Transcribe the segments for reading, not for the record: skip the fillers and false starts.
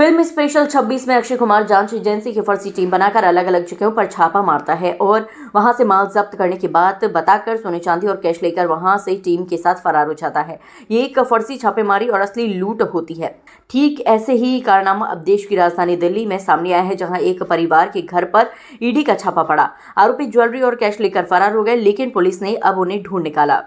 Film special 26 में अक्षय कुमार जांच agency की फर्जी टीम बनाकर अलग अलग जगहों पर छापा मारता है और वहां से माल जब्त करने की बात बताकर सोने चांदी और कैश लेकर वहां से टीम के साथ फरार हो जाता है। ये एक फर्जी छापेमारी और असली लूट होती है। ठीक ऐसे ही कारनामा अब देश की राजधानी दिल्ली में सामने आया है, जहां एक परिवार के घर पर ईडी का छापा पड़ा। आरोपी ज्वेलरी और कैश लेकर फरार हो गए, लेकिन पुलिस ने अब उन्हें ढूंढ निकाला।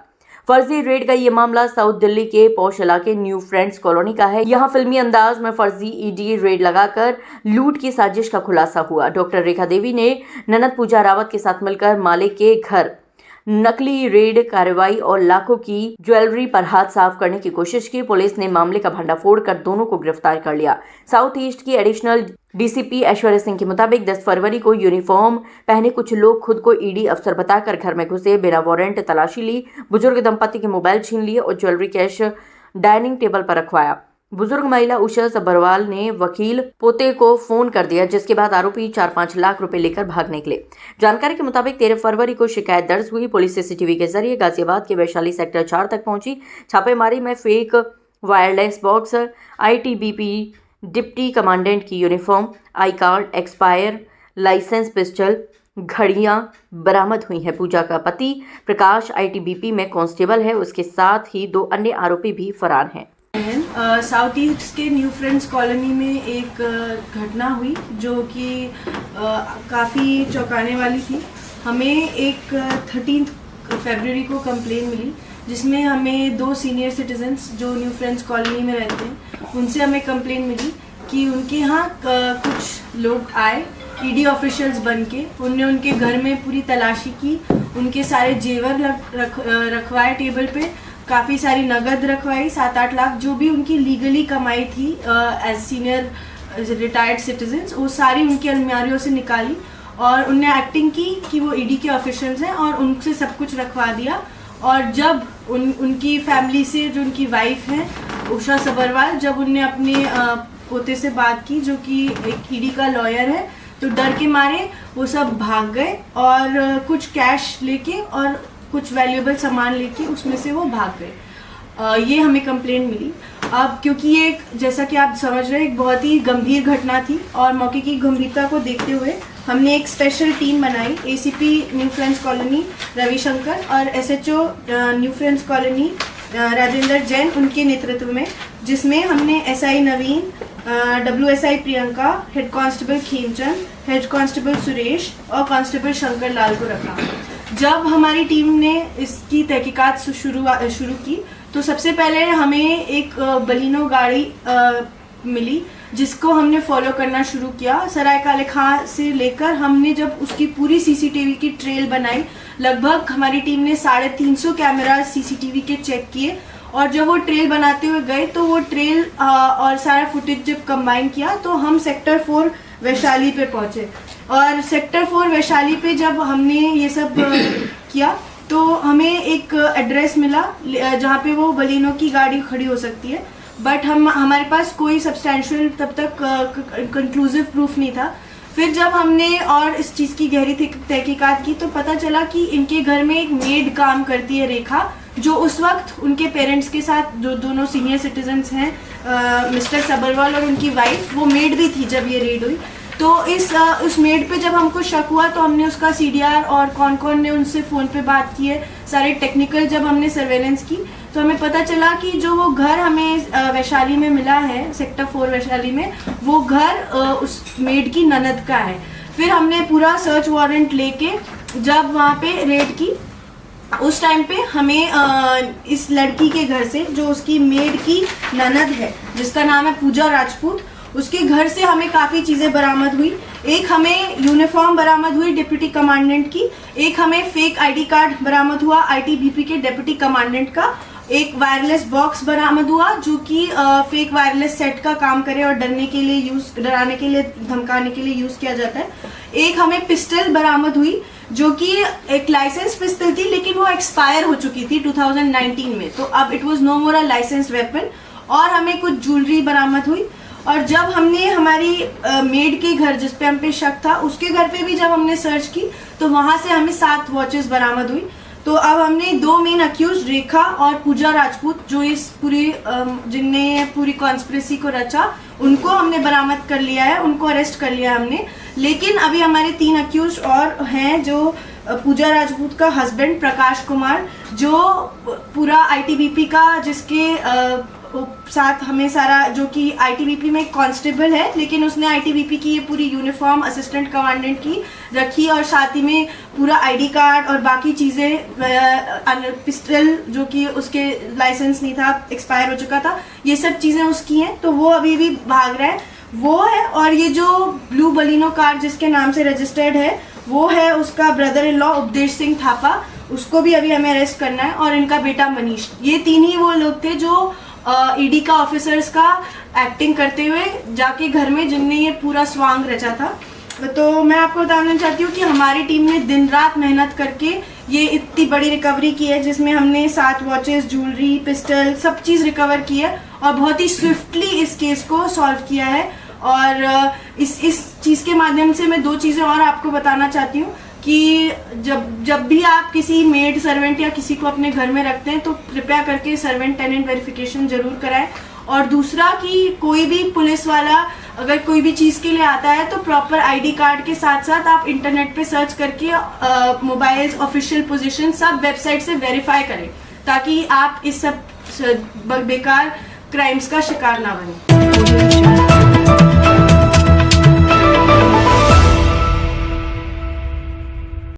फर्जी रेड का ये मामला साउथ दिल्ली के पॉश इलाके न्यू फ्रेंड्स कॉलोनी का है। यहाँ फिल्मी अंदाज में फर्जी ईडी रेड लगाकर लूट की साजिश का खुलासा हुआ। डॉक्टर रेखा देवी ने ननद पूजा रावत के साथ मिलकर मालिक के घर नकली रेड कार्रवाई और लाखों की ज्वेलरी पर हाथ साफ करने की कोशिश की। पुलिस ने मामले का भंडाफोड़ कर दोनों को गिरफ्तार कर लिया। साउथ ईस्ट की एडिशनल डीसीपी ऐश्वर्या सिंह के मुताबिक 10 फरवरी को यूनिफॉर्म पहने कुछ लोग खुद को ईडी अफसर बताकर घर में घुसे, बिना वारंट तलाशी ली, बुजुर्ग दंपति के मोबाइल छीन लिए और ज्वेलरी कैश डाइनिंग टेबल पर रखवाया। बुजुर्ग महिला उषा सब्बरवाल ने वकील पोते को फोन कर दिया, जिसके बाद आरोपी 4-5 लाख रुपए लेकर भाग निकले। जानकारी के मुताबिक 13 फरवरी को शिकायत दर्ज हुई। पुलिस सीसीटीवी के जरिए गाजियाबाद के वैशाली सेक्टर 4 तक पहुंची। छापेमारी में fake wireless box, ITBP deputy commandant की uniform, I card, expire licence, pistol, घड़ियां बरामद हुई हैं। पूजा का पति प्रकाश आईटीबीपी में कांस्टेबल है, उसके साथ ही 2 अन्य आरोपी भी फरार हैं। साउथ ईस्ट के न्यू फ्रेंड्स कॉलोनी में एक घटना हुई जो कि काफ़ी चौंकाने वाली थी। हमें एक 13 फरवरी को कंप्लेन मिली, जिसमें हमें 2 सीनियर सिटीजन्स जो न्यू फ्रेंड्स कॉलोनी में रहते हैं उनसे हमें कंप्लेन मिली कि उनके यहाँ कुछ लोग आए ईडी ऑफिशियल्स बन के। उनने उनके घर में पूरी तलाशी की, उनके सारे जेवर रखवाए टेबल पे, काफ़ी सारी नगद रखवाई, 7-8 लाख जो भी उनकी लीगली कमाई थी एज सीनियर रिटायर्ड सिटीजन्स, वो सारी उनकी अलमारियों से निकाली और उनने एक्टिंग की कि वो ईडी के ऑफिशियल्स हैं और उनसे सब कुछ रखवा दिया। और जब उनकी फैमिली से जो उनकी वाइफ हैं उषा सब्बरवाल, जब उनने अपने पोते से बात की जो कि एक ईडी का लॉयर है, तो डर के मारे वो सब भाग गए और कुछ कैश लेके और कुछ वैल्यूएबल सामान लेके उसमें से वो भाग गए। ये हमें कंप्लेंट मिली। अब क्योंकि ये जैसा कि आप समझ रहे हैं एक बहुत ही गंभीर घटना थी और मौके की गंभीरता को देखते हुए हमने एक स्पेशल टीम बनाई। ACP New Friends Colony Ravishankar और SHO New Friends Colony Rajendra Jain उनके नेतृत्व में, जिसमें हमने SI Naveen, WSI Priyanka, head constable Khimchand, head constable Suresh और कांस्टेबल शंकर लाल को रखा। जब हमारी टीम ने इसकी तहकीकात शुरू की तो सबसे पहले हमें एक बलिनो गाड़ी मिली, जिसको हमने फॉलो करना शुरू किया। सराय काले खां से लेकर हमने जब उसकी पूरी सीसीटीवी की ट्रेल बनाई, लगभग हमारी टीम ने 350 कैमरा सीसीटीवी के चेक किए और जब वो ट्रेल बनाते हुए गए तो वो ट्रेल और सारा फुटेज जब कंबाइन किया तो हम सेक्टर 4 वैशाली पे पहुंचे। और सेक्टर 4 वैशाली पे जब हमने ये सब किया तो हमें एक एड्रेस मिला जहाँ पे वो बलिनो की गाड़ी खड़ी हो सकती है, बट हमारे पास कोई सब्सटैंशियल तब तक कंक्लूसिव प्रूफ नहीं था। फिर जब हमने और इस चीज़ की गहरी तहकीकात की तो पता चला कि इनके घर में एक मेड काम करती है, रेखा, जो उस वक्त उनके पेरेंट्स के साथ, जो दोनों सीनियर सिटीजन्स हैं मिस्टर सब्बरवाल और उनकी वाइफ, वो मेड भी थी जब ये रेड हुई। तो उस मेड पे जब हमको शक हुआ तो हमने उसका CDR और कौन कौन ने उनसे फ़ोन पे बात की है, सारे टेक्निकल जब हमने सर्वेलेंस की तो हमें पता चला कि जो वो घर हमें वैशाली में मिला है, सेक्टर 4 वैशाली में, वो घर उस मेड की ननद का है। फिर हमने पूरा सर्च वारंट लेके जब वहाँ पे रेड की, उस टाइम पे हमें इस लड़की के घर से, जो उसकी मेड की ननद है जिसका नाम है पूजा राजपूत, उसके घर से हमें काफ़ी चीज़ें बरामद हुई। एक हमें यूनिफॉर्म बरामद हुई डिप्टी कमांडेंट की, एक हमें फेक ID कार्ड बरामद हुआ ITBP के डिप्टी कमांडेंट का, एक वायरलेस बॉक्स बरामद हुआ जो कि फेक वायरलेस सेट का काम करे और डराने के लिए, धमकाने के लिए यूज़ किया जाता है। एक हमें पिस्टल बरामद हुई जो कि एक लाइसेंस पिस्टल थी, लेकिन वो एक्सपायर हो चुकी थी 2019 में, तो अब it was no more a licensed weapon. और हमें कुछ ज्वेलरी बरामद हुई। और जब हमने हमारी मेड के घर, जिस पे हम पे शक था, उसके घर पे भी जब हमने सर्च की तो वहाँ से हमें 7 वॉचेस बरामद हुई। तो अब हमने 2 मेन अक्यूज, रेखा और पूजा राजपूत, जो इस जिनने पूरी कॉन्स्पिरेसी को रचा, उनको हमने बरामद कर लिया है, उनको अरेस्ट कर लिया हमने। लेकिन अभी हमारे 3 अक्यूज और हैं, जो पूजा राजपूत का हस्बैंड प्रकाश कुमार, जो पूरा आईटीबीपी का जिसके साथ हमें सारा, जो कि आईटीबीपी में कांस्टेबल है, लेकिन उसने आईटीबीपी की ये पूरी यूनिफॉर्म असिस्टेंट कमांडेंट की रखी, और साथ ही में पूरा आईडी कार्ड और बाकी चीज़ें, पिस्टल जो कि उसके लाइसेंस नहीं था, एक्सपायर हो चुका था, ये सब चीज़ें उसकी हैं। तो वो अभी भी भाग रहा है, वो है। और ये जो ब्लू बलिनो कार जिसके नाम से रजिस्टर्ड है, वो है उसका ब्रदर इन लॉ उपदेश सिंह थापा, उसको भी अभी हमें अरेस्ट करना है, और इनका बेटा मनीष। ये 3 ही वो लोग थे जो ईडी का ऑफिसर्स का एक्टिंग करते हुए जाके घर में, जिनने ये पूरा स्वांग रचा था। तो मैं आपको बताना चाहती हूँ कि हमारी टीम ने दिन रात मेहनत करके ये इतनी बड़ी रिकवरी की है, जिसमें हमने 7 वॉचेस, ज्वेलरी, पिस्टल, सब चीज़ रिकवर की है, और बहुत ही स्विफ्टली इस केस को सॉल्व किया है। और इस चीज़ के माध्यम से मैं 2 चीज़ें और आपको बताना चाहती हूँ कि जब भी आप किसी मेड सर्वेंट या किसी को अपने घर में रखते हैं, तो कृपया करके सर्वेंट टेनेंट वेरिफिकेशन जरूर कराएं। और दूसरा कि कोई भी पुलिस वाला अगर कोई भी चीज़ के लिए आता है, तो प्रॉपर आईडी कार्ड के साथ साथ आप इंटरनेट पे सर्च करके मोबाइल्स, ऑफिशियल पोजीशन, सब वेबसाइट से वेरीफाई करें, ताकि आप इस सब बेकार क्राइम्स का शिकार ना बने।